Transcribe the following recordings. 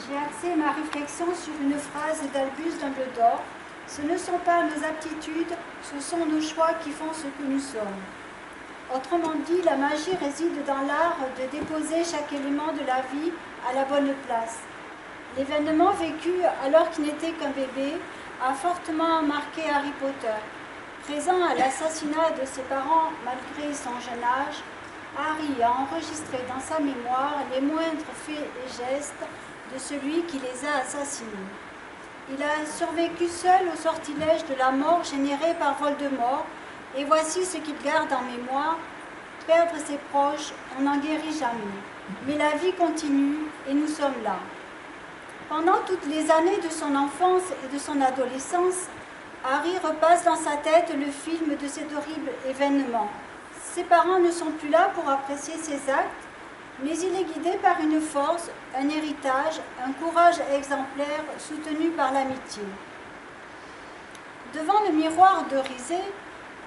J'ai axé ma réflexion sur une phrase d'Albus Dumbledore. Ce ne sont pas nos aptitudes, ce sont nos choix qui font ce que nous sommes. Autrement dit, la magie réside dans l'art de déposer chaque élément de la vie à la bonne place. L'événement vécu alors qu'il n'était qu'un bébé a fortement marqué Harry Potter. Présent à l'assassinat de ses parents malgré son jeune âge, Harry a enregistré dans sa mémoire les moindres faits et gestes de celui qui les a assassinés. Il a survécu seul au sortilège de la mort généré par Voldemort, et voici ce qu'il garde en mémoire. Perdre ses proches, on n'en guérit jamais. Mais la vie continue et nous sommes là. Pendant toutes les années de son enfance et de son adolescence, Harry repasse dans sa tête le film de cet horrible événement. Ses parents ne sont plus là pour apprécier ses actes, mais il est guidé par une force, un héritage, un courage exemplaire soutenu par l'amitié. Devant le miroir de Risée,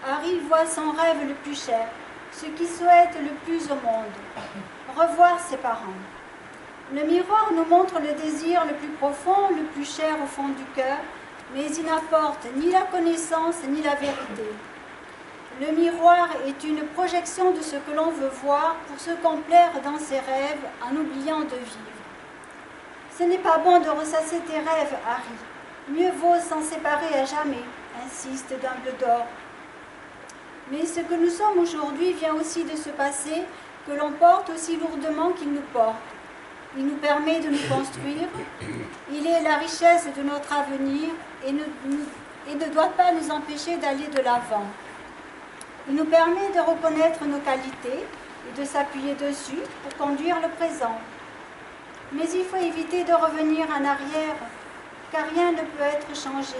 Harry voit son rêve le plus cher, ce qu'il souhaite le plus au monde, revoir ses parents. Le miroir nous montre le désir le plus profond, le plus cher au fond du cœur, mais il n'apporte ni la connaissance ni la vérité. Le miroir est une projection de ce que l'on veut voir pour se complaire dans ses rêves en oubliant de vivre. Ce n'est pas bon de ressasser tes rêves, Harry. Mieux vaut s'en séparer à jamais, insiste Dumbledore. Mais ce que nous sommes aujourd'hui vient aussi de ce passé que l'on porte aussi lourdement qu'il nous porte. Il nous permet de nous construire. Il est la richesse de notre avenir et ne doit pas nous empêcher d'aller de l'avant. Il nous permet de reconnaître nos qualités et de s'appuyer dessus pour conduire le présent. Mais il faut éviter de revenir en arrière, car rien ne peut être changé.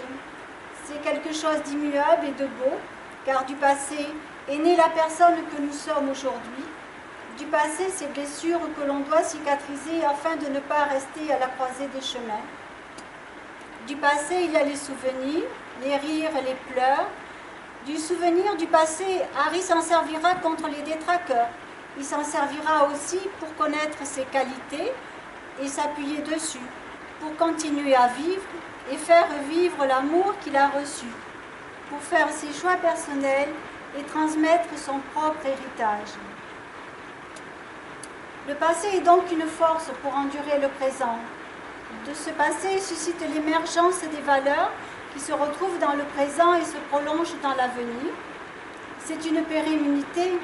C'est quelque chose d'immuable et de beau, car du passé est née la personne que nous sommes aujourd'hui. Du passé, ces blessures que l'on doit cicatriser afin de ne pas rester à la croisée des chemins. Du passé, il y a les souvenirs, les rires et les pleurs. Du souvenir du passé, Harry s'en servira contre les détraqueurs. Il s'en servira aussi pour connaître ses qualités et s'appuyer dessus, pour continuer à vivre et faire vivre l'amour qu'il a reçu, pour faire ses choix personnels et transmettre son propre héritage. Le passé est donc une force pour endurer le présent. De ce passé suscite l'émergence des valeurs qui se retrouvent dans le présent et se prolongent dans l'avenir. C'est une pérennité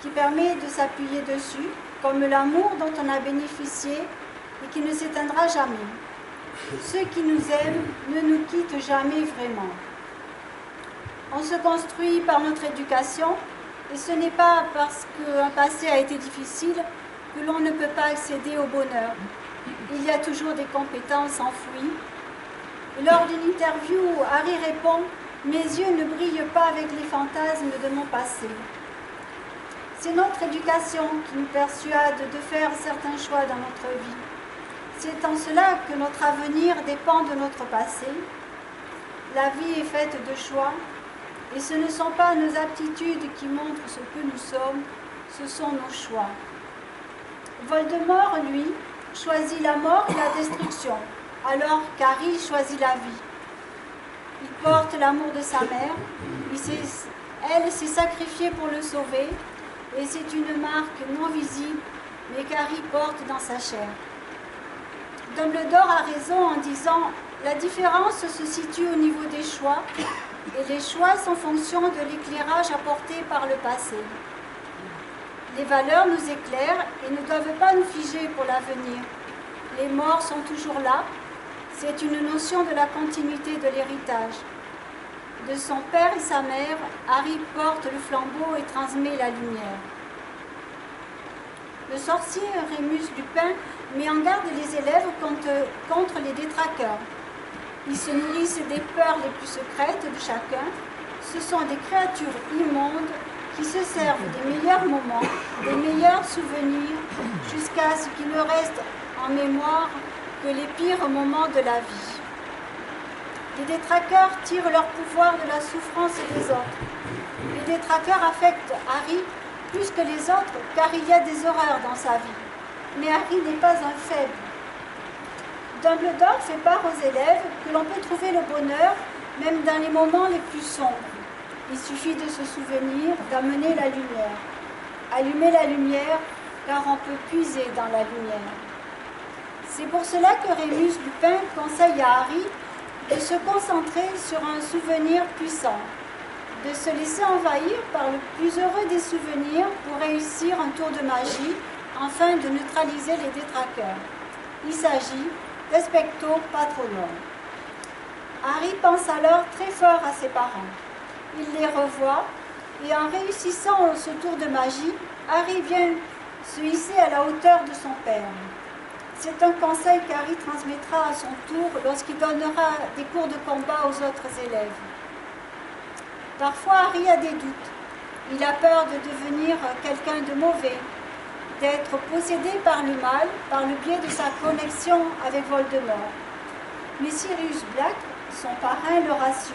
qui permet de s'appuyer dessus, comme l'amour dont on a bénéficié et qui ne s'éteindra jamais. Ceux qui nous aiment ne nous quittent jamais vraiment. On se construit par notre éducation, et ce n'est pas parce qu'un passé a été difficile que l'on ne peut pas accéder au bonheur. Il y a toujours des compétences enfouies. Lors d'une interview, Harry répond « Mes yeux ne brillent pas avec les fantasmes de mon passé ». C'est notre éducation qui nous persuade de faire certains choix dans notre vie. C'est en cela que notre avenir dépend de notre passé. La vie est faite de choix, et ce ne sont pas nos aptitudes qui montrent ce que nous sommes, ce sont nos choix. Voldemort, lui, choisit la mort et la destruction, alors qu'Harry choisit la vie. Il porte l'amour de sa mère, elle s'est sacrifiée pour le sauver, et c'est une marque non visible, mais qu'Harry porte dans sa chair. Dumbledore a raison en disant « La différence se situe au niveau des choix, et les choix sont fonction de l'éclairage apporté par le passé. » Les valeurs nous éclairent et ne doivent pas nous figer pour l'avenir. Les morts sont toujours là. C'est une notion de la continuité de l'héritage. De son père et sa mère, Harry porte le flambeau et transmet la lumière. Le sorcier Rémus Lupin met en garde les élèves contre les détraqueurs. Ils se nourrissent des peurs les plus secrètes de chacun. Ce sont des créatures immondes qui se servent des meilleurs moments, des meilleurs souvenirs, jusqu'à ce qu'il ne reste en mémoire que les pires moments de la vie. Les détraqueurs tirent leur pouvoir de la souffrance des autres. Les détraqueurs affectent Harry plus que les autres, car il y a des horreurs dans sa vie. Mais Harry n'est pas un faible. Dumbledore fait part aux élèves que l'on peut trouver le bonheur même dans les moments les plus sombres. Il suffit de se souvenir d'amener la lumière. Allumer la lumière, car on peut puiser dans la lumière. C'est pour cela que Rémus Lupin conseille à Harry de se concentrer sur un souvenir puissant, de se laisser envahir par le plus heureux des souvenirs pour réussir un tour de magie afin de neutraliser les détraqueurs. Il s'agit d'Expecto Patronum. Harry pense alors très fort à ses parents. Il les revoit et en réussissant ce tour de magie, Harry vient se hisser à la hauteur de son père. C'est un conseil qu'Harry transmettra à son tour lorsqu'il donnera des cours de combat aux autres élèves. Parfois, Harry a des doutes. Il a peur de devenir quelqu'un de mauvais, d'être possédé par le mal, par le biais de sa connexion avec Voldemort. Mais Sirius Black, son parrain, le rassure.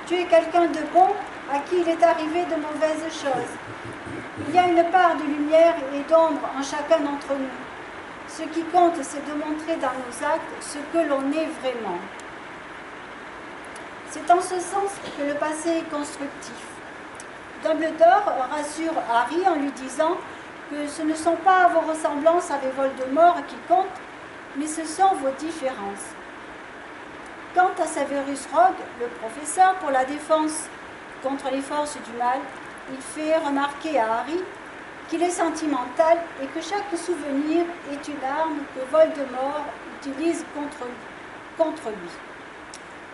Tu es quelqu'un de bon à qui il est arrivé de mauvaises choses. Il y a une part de lumière et d'ombre en chacun d'entre nous. Ce qui compte, c'est de montrer dans nos actes ce que l'on est vraiment. C'est en ce sens que le passé est constructif. Dumbledore rassure Harry en lui disant que ce ne sont pas vos ressemblances avec Voldemort qui comptent, mais ce sont vos différences. Quant à Severus Rogue, le professeur pour la défense contre les forces du mal, il fait remarquer à Harry qu'il est sentimental et que chaque souvenir est une arme que Voldemort utilise contre lui.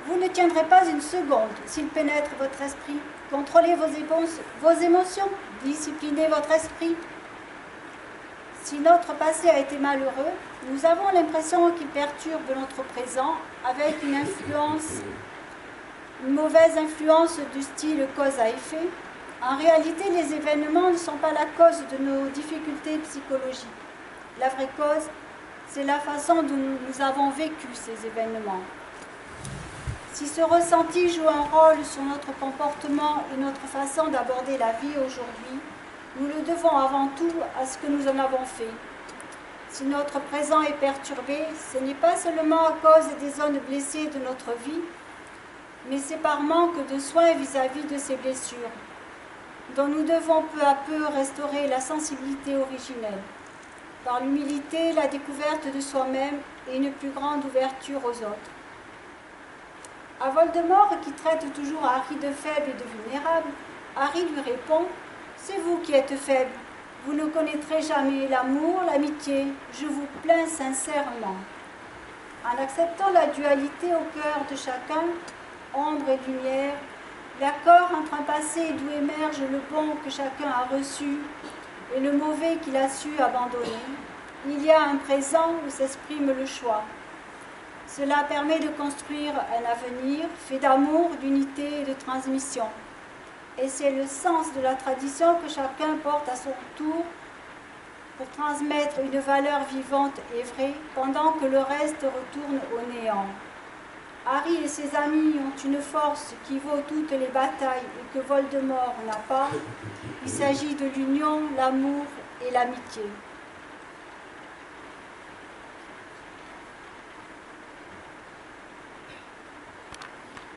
Vous ne tiendrez pas une seconde s'il pénètre votre esprit. Contrôlez vos émotions, disciplinez votre esprit. Si notre passé a été malheureux, nous avons l'impression qu'il perturbe notre présent avec une mauvaise influence du style cause à effet. En réalité, les événements ne sont pas la cause de nos difficultés psychologiques. La vraie cause, c'est la façon dont nous avons vécu ces événements. Si ce ressenti joue un rôle sur notre comportement et notre façon d'aborder la vie aujourd'hui, nous le devons avant tout à ce que nous en avons fait. Si notre présent est perturbé, ce n'est pas seulement à cause des zones blessées de notre vie, mais c'est par manque de soins vis-à-vis de ces blessures, dont nous devons peu à peu restaurer la sensibilité originelle, par l'humilité, la découverte de soi-même et une plus grande ouverture aux autres. À Voldemort, qui traite toujours Harry de faible et de vulnérable, Harry lui répond « C'est vous qui êtes faible, vous ne connaîtrez jamais l'amour, l'amitié, je vous plains sincèrement. » En acceptant la dualité au cœur de chacun, ombre et lumière, l'accord entre un passé d'où émerge le bon que chacun a reçu et le mauvais qu'il a su abandonner, il y a un présent où s'exprime le choix. Cela permet de construire un avenir fait d'amour, d'unité et de transmission. Et c'est le sens de la tradition que chacun porte à son tour pour transmettre une valeur vivante et vraie pendant que le reste retourne au néant. Harry et ses amis ont une force qui vaut toutes les batailles et que Voldemort n'a pas. Il s'agit de l'union, l'amour et l'amitié.